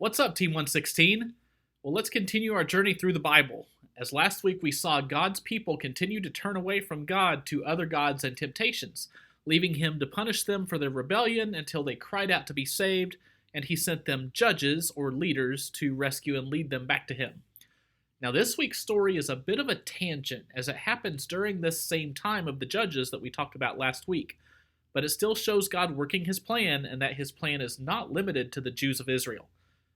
What's up, Team 116? Well, let's continue our journey through the Bible. As last week we saw God's people continue to turn away from God to other gods and temptations, leaving him to punish them for their rebellion until they cried out to be saved, and he sent them judges or leaders to rescue and lead them back to him. Now, this week's story is a bit of a tangent, as it happens during this same time of the judges that we talked about last week, but it still shows God working his plan, and that his plan is not limited to the Jews of Israel.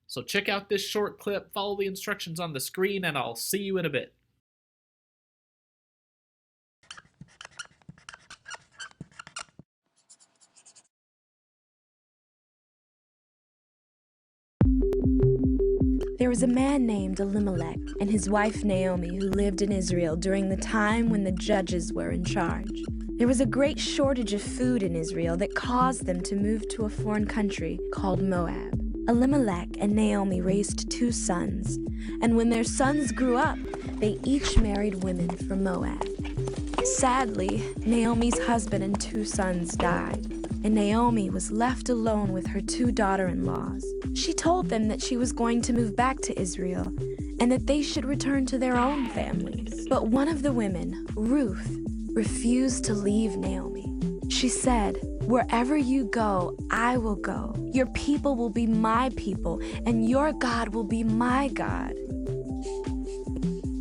So check out this short clip, follow the instructions on the screen, and I'll see you in a bit. There was a man named Elimelech and his wife Naomi who lived in Israel during the time when the judges were in charge. There was a great shortage of food in Israel that caused them to move to a foreign country called Moab. Elimelech and Naomi raised 2 sons, and when their sons grew up, they each married women from Moab. Sadly, Naomi's husband and 2 sons died, and Naomi was left alone with her 2 daughter-in-laws. She told them that she was going to move back to Israel and that they should return to their own families. But one of the women, Ruth, refused to leave Naomi. She said, "Wherever you go, I will go. Your people will be my people, and your God will be my God."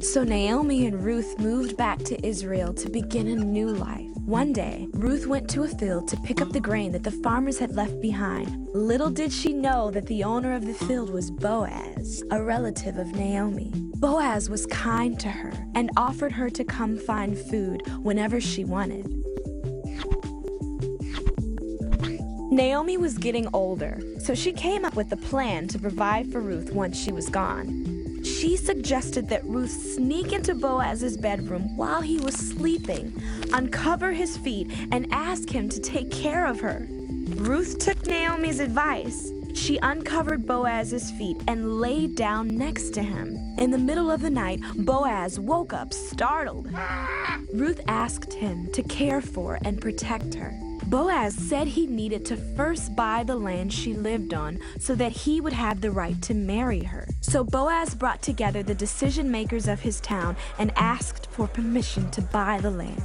So Naomi and Ruth moved back to Israel to begin a new life. One day, Ruth went to a field to pick up the grain that the farmers had left behind. Little did she know that the owner of the field was Boaz, a relative of Naomi. Boaz was kind to her and offered her to come find food whenever she wanted. Naomi was getting older, so she came up with a plan to provide for Ruth once she was gone. She suggested that Ruth sneak into Boaz's bedroom while he was sleeping, uncover his feet, and ask him to take care of her. Ruth took Naomi's advice. She uncovered Boaz's feet and laid down next to him. In the middle of the night, Boaz woke up startled. Ruth asked him to care for and protect her. Boaz said he needed to first buy the land she lived on so that he would have the right to marry her. So Boaz brought together the decision makers of his town and asked for permission to buy the land.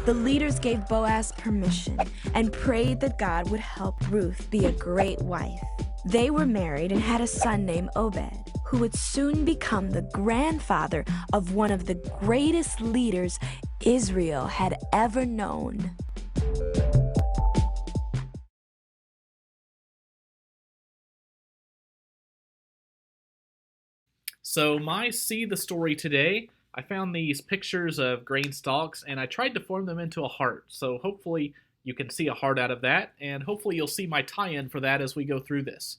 The leaders gave Boaz permission and prayed that God would help Ruth be a great wife. They were married and had a son named Obed, who would soon become the grandfather of one of the greatest leaders Israel had ever known. So my See the Story today, I found these pictures of grain stalks and I tried to form them into a heart. So hopefully you can see a heart out of that, and hopefully you'll see my tie-in for that as we go through this.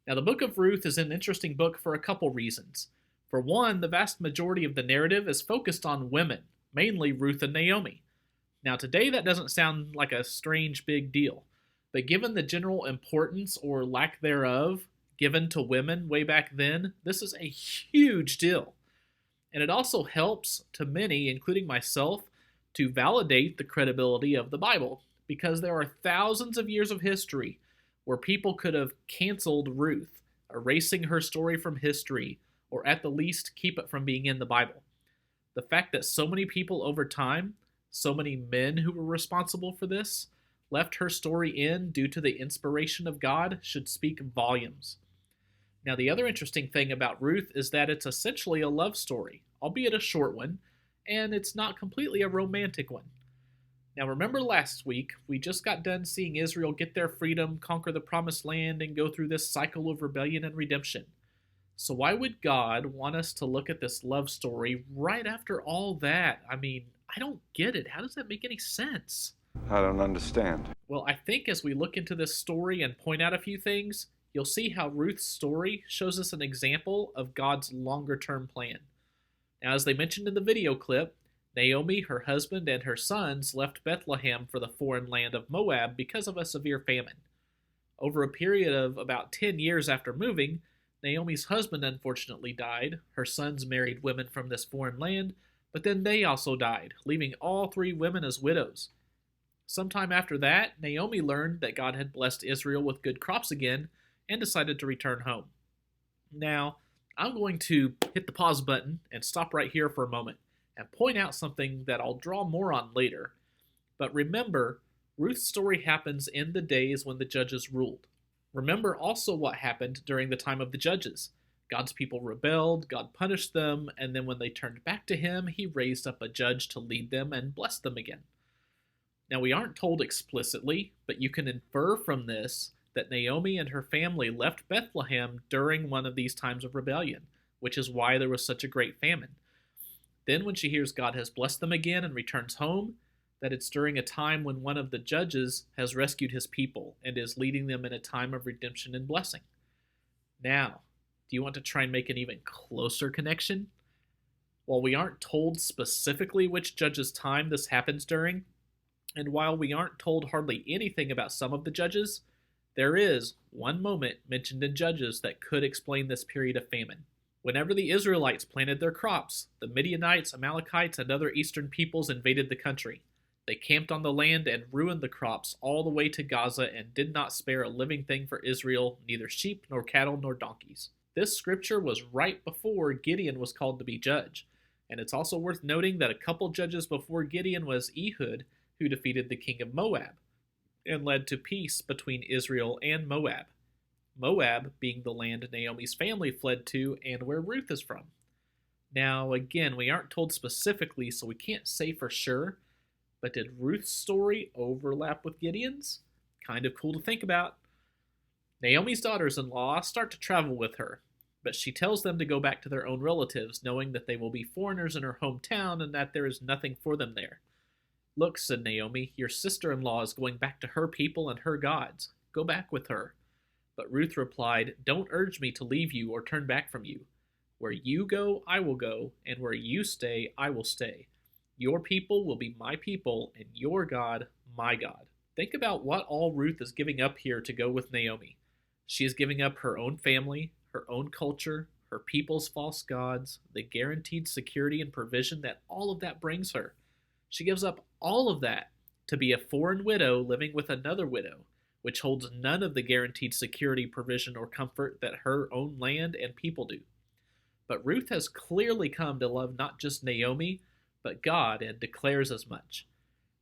Now, the book of Ruth is an interesting book for a couple reasons. For one, the vast majority of the narrative is focused on women, mainly Ruth and Naomi. Now, today that doesn't sound like a strange big deal, but given the general importance or lack thereof given to women way back then, this is a huge deal. And it also helps to many, including myself, to validate the credibility of the Bible, because there are thousands of years of history where people could have canceled Ruth, erasing her story from history, or at the least keep it from being in the Bible. The fact that so many people over time, so many men who were responsible for this, left her story in due to the inspiration of God should speak volumes. Now, the other interesting thing about Ruth is that it's essentially a love story, albeit a short one, and it's not completely a romantic one. Now, remember last week, we just got done seeing Israel get their freedom, conquer the promised land, and go through this cycle of rebellion and redemption. So why would God want us to look at this love story right after all that? I mean, I don't get it. How does that make any sense? I don't understand. Well, I think as we look into this story and point out a few things, you'll see how Ruth's story shows us an example of God's longer-term plan. Now, as they mentioned in the video clip, Naomi, her husband, and her sons left Bethlehem for the foreign land of Moab because of a severe famine. Over a period of about 10 years after moving, Naomi's husband unfortunately died, her sons married women from this foreign land, but then they also died, leaving all 3 women as widows. Sometime after that, Naomi learned that God had blessed Israel with good crops again and decided to return home. Now, I'm going to hit the pause button and stop right here for a moment and point out something that I'll draw more on later. But remember, Ruth's story happens in the days when the judges ruled. Remember also what happened during the time of the judges. God's people rebelled, God punished them, and then when they turned back to him, he raised up a judge to lead them and bless them again. Now, we aren't told explicitly, but you can infer from this that Naomi and her family left Bethlehem during one of these times of rebellion, which is why there was such a great famine. Then when she hears God has blessed them again and returns home, that it's during a time when one of the judges has rescued his people and is leading them in a time of redemption and blessing. Now, do you want to try and make an even closer connection? While we aren't told specifically which judge's time this happens during, and while we aren't told hardly anything about some of the judges, there is one moment mentioned in Judges that could explain this period of famine. Whenever the Israelites planted their crops, the Midianites, Amalekites, and other eastern peoples invaded the country. They camped on the land and ruined the crops all the way to Gaza and did not spare a living thing for Israel, neither sheep nor cattle nor donkeys. This scripture was right before Gideon was called to be judge, and it's also worth noting that a couple judges before Gideon was Ehud, who defeated the king of Moab and led to peace between Israel and Moab. Moab being the land Naomi's family fled to and where Ruth is from. Now, again, we aren't told specifically, so we can't say for sure, but did Ruth's story overlap with Gideon's? Kind of cool to think about. Naomi's daughters-in-law start to travel with her, but she tells them to go back to their own relatives, knowing that they will be foreigners in her hometown and that there is nothing for them there. Look, said Naomi, your sister-in-law is going back to her people and her gods. Go back with her. But Ruth replied, don't urge me to leave you or turn back from you. Where you go, I will go, and where you stay, I will stay. Your people will be my people, and your God, my God. Think about what all Ruth is giving up here to go with Naomi. She is giving up her own family, her own culture, her people's false gods, the guaranteed security and provision that all of that brings her. She gives up all of that to be a foreign widow living with another widow, which holds none of the guaranteed security, provision, or comfort that her own land and people do. But Ruth has clearly come to love not just Naomi, but God, and declares as much.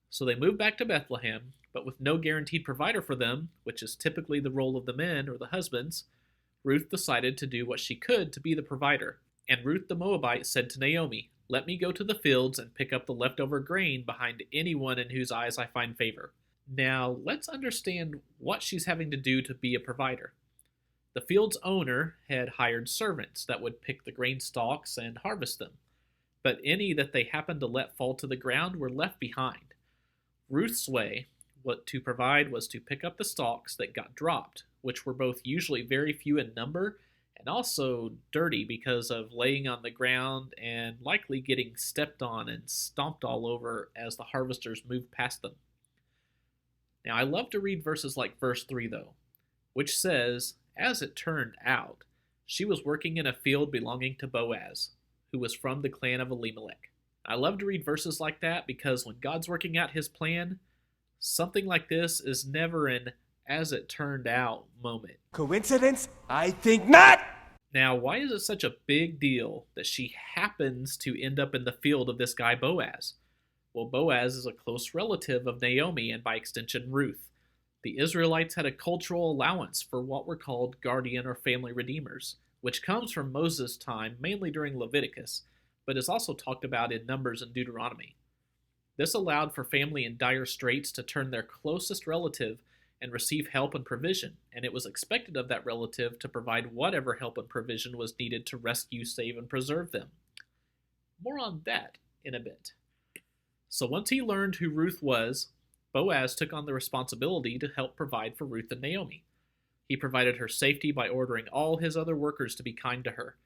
So they move back to Bethlehem, but with no guaranteed provider for them, which is typically the role of the men or the husbands, Ruth decided to do what she could to be the provider. And Ruth the Moabite said to Naomi, let me go to the fields and pick up the leftover grain behind anyone in whose eyes I find favor. Now, let's understand what she's having to do to be a provider. The field's owner had hired servants that would pick the grain stalks and harvest them, but any that they happened to let fall to the ground were left behind. Ruth's way to provide was to pick up the stalks that got dropped, which were both usually very few in number and also dirty because of laying on the ground and likely getting stepped on and stomped all over as the harvesters moved past them. Now, I love to read verses like verse 3, though, which says, as it turned out, she was working in a field belonging to Boaz, who was from the clan of Elimelech. I love to read verses like that because when God's working out his plan, something like this is never an as it turned out moment. Coincidence? I think not! Now, why is it such a big deal that she happens to end up in the field of this guy Boaz? Well, Boaz is a close relative of Naomi and by extension Ruth. The Israelites had a cultural allowance for what were called guardian or family redeemers, which comes from Moses' time, mainly during Leviticus, but is also talked about in Numbers and Deuteronomy. This allowed for family in dire straits to turn their closest relative and receive help and provision, and it was expected of that relative to provide whatever help and provision was needed to rescue, save, and preserve them. More on that in a bit. So once he learned who Ruth was, Boaz took on the responsibility to help provide for Ruth and Naomi. He provided her safety by ordering all his other workers to be kind to her.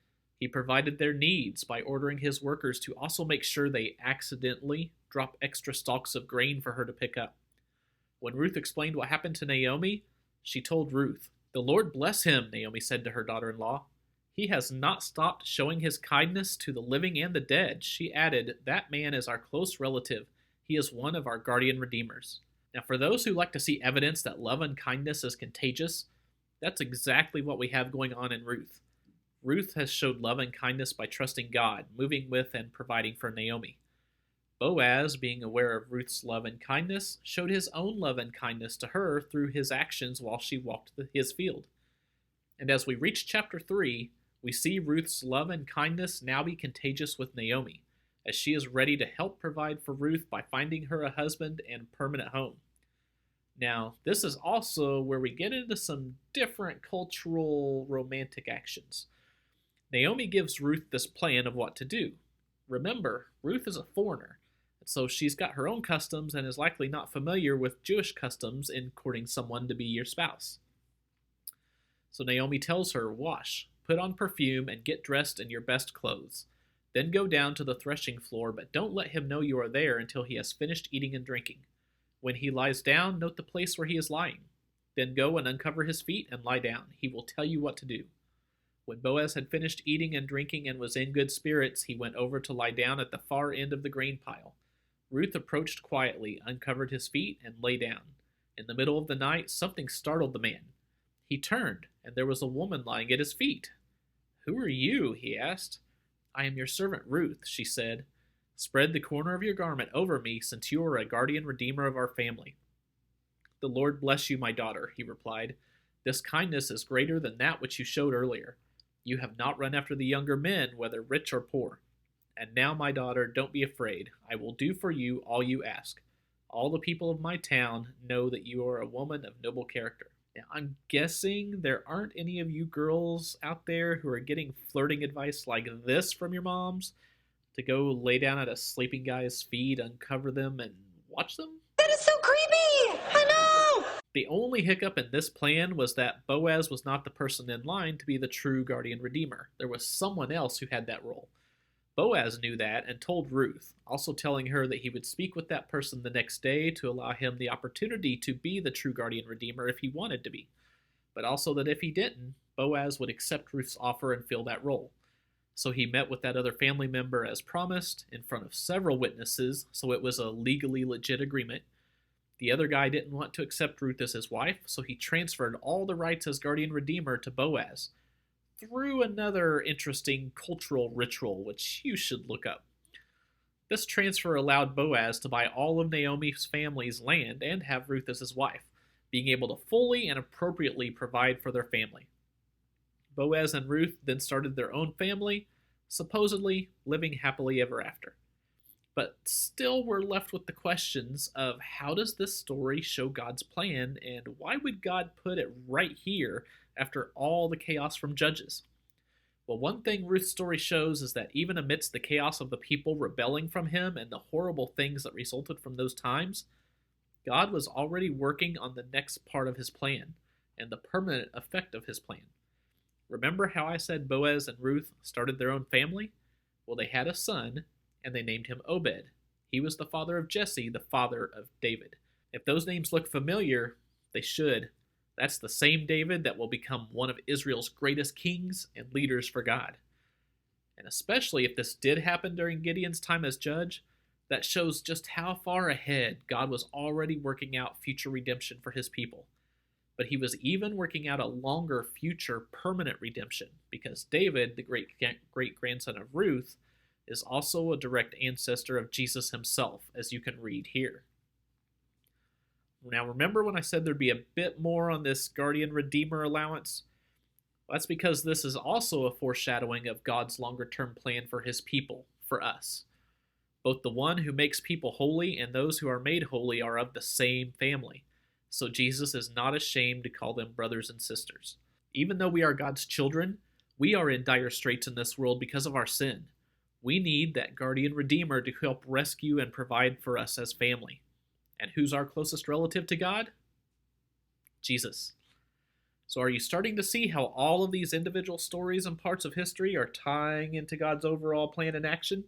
He provided their needs by ordering his workers to also make sure they accidentally drop extra stalks of grain for her to pick up. When Ruth explained what happened to Naomi, she told Ruth, "The Lord bless him," Naomi said to her daughter-in-law. "He has not stopped showing his kindness to the living and the dead." She added, "That man is our close relative. He is one of our guardian redeemers." Now, for those who like to see evidence that love and kindness is contagious, that's exactly what we have going on in Ruth. Ruth has showed love and kindness by trusting God, moving with and providing for Naomi. Boaz, being aware of Ruth's love and kindness, showed his own love and kindness to her through his actions while she walked his field. And as we reach chapter 3, we see Ruth's love and kindness now be contagious with Naomi, as she is ready to help provide for Ruth by finding her a husband and permanent home. Now, this is also where we get into some different cultural romantic actions. Naomi gives Ruth this plan of what to do. Remember, Ruth is a foreigner, so she's got her own customs and is likely not familiar with Jewish customs in courting someone to be your spouse. So Naomi tells her, wash, put on perfume, and get dressed in your best clothes. Then go down to the threshing floor, but don't let him know you are there until he has finished eating and drinking. When he lies down, note the place where he is lying. Then go and uncover his feet and lie down. He will tell you what to do. When Boaz had finished eating and drinking and was in good spirits, he went over to lie down at the far end of the grain pile. Ruth approached quietly, uncovered his feet, and lay down. In the middle of the night, something startled the man. He turned, and there was a woman lying at his feet. "Who are you?" he asked. "I am your servant Ruth," she said. "Spread the corner of your garment over me, since you are a guardian redeemer of our family." "The Lord bless you, my daughter," he replied. "This kindness is greater than that which you showed earlier. You have not run after the younger men, whether rich or poor. And now, my daughter, don't be afraid. I will do for you all you ask. All the people of my town know that you are a woman of noble character." Now, I'm guessing there aren't any of you girls out there who are getting flirting advice like this from your moms, to go lay down at a sleeping guy's feet, uncover them, and watch them? That is so creepy! I know! The only hiccup in this plan was that Boaz was not the person in line to be the true guardian redeemer. There was someone else who had that role. Boaz knew that and told Ruth, also telling her that he would speak with that person the next day to allow him the opportunity to be the true guardian redeemer if he wanted to be, but also that if he didn't, Boaz would accept Ruth's offer and fill that role. So he met with that other family member as promised, in front of several witnesses, so it was a legally legit agreement. The other guy didn't want to accept Ruth as his wife, so he transferred all the rights as guardian redeemer to Boaz, through another interesting cultural ritual, which you should look up. This transfer allowed Boaz to buy all of Naomi's family's land and have Ruth as his wife, being able to fully and appropriately provide for their family. Boaz and Ruth then started their own family, supposedly living happily ever after. But still we're left with the questions of how does this story show God's plan, and why would God put it right here after all the chaos from Judges? Well, one thing Ruth's story shows is that even amidst the chaos of the people rebelling from him and the horrible things that resulted from those times, God was already working on the next part of his plan and the permanent effect of his plan. Remember how I said Boaz and Ruth started their own family? Well, they had a son, and they named him Obed. He was the father of Jesse, the father of David. If those names look familiar, they should. That's the same David that will become one of Israel's greatest kings and leaders for God. And especially if this did happen during Gideon's time as judge, that shows just how far ahead God was already working out future redemption for his people. But he was even working out a longer future permanent redemption, because David, the great-grandson of Ruth, is also a direct ancestor of Jesus himself, as you can read here. Now, remember when I said there'd be a bit more on this guardian redeemer allowance? Well, that's because this is also a foreshadowing of God's longer-term plan for his people, for us. Both the one who makes people holy and those who are made holy are of the same family, so Jesus is not ashamed to call them brothers and sisters. Even though we are God's children, we are in dire straits in this world because of our sin. We need that guardian redeemer to help rescue and provide for us as family. And who's our closest relative to God? Jesus. So are you starting to see how all of these individual stories and parts of history are tying into God's overall plan and action?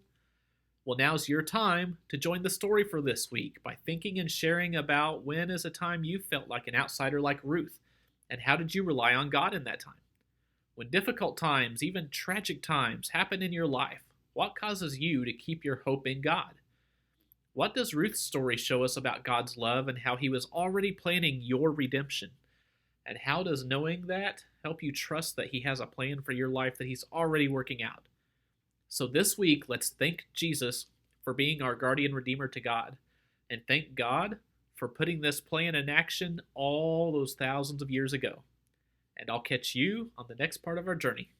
Well, now's your time to join the story for this week by thinking and sharing about when is a time you felt like an outsider like Ruth, and how did you rely on God in that time? When difficult times, even tragic times, happen in your life, what causes you to keep your hope in God? What does Ruth's story show us about God's love and how he was already planning your redemption? And how does knowing that help you trust that He has a plan for your life that He's already working out? So this week, let's thank Jesus for being our guardian redeemer to God, and thank God for putting this plan in action all those thousands of years ago. And I'll catch you on the next part of our journey.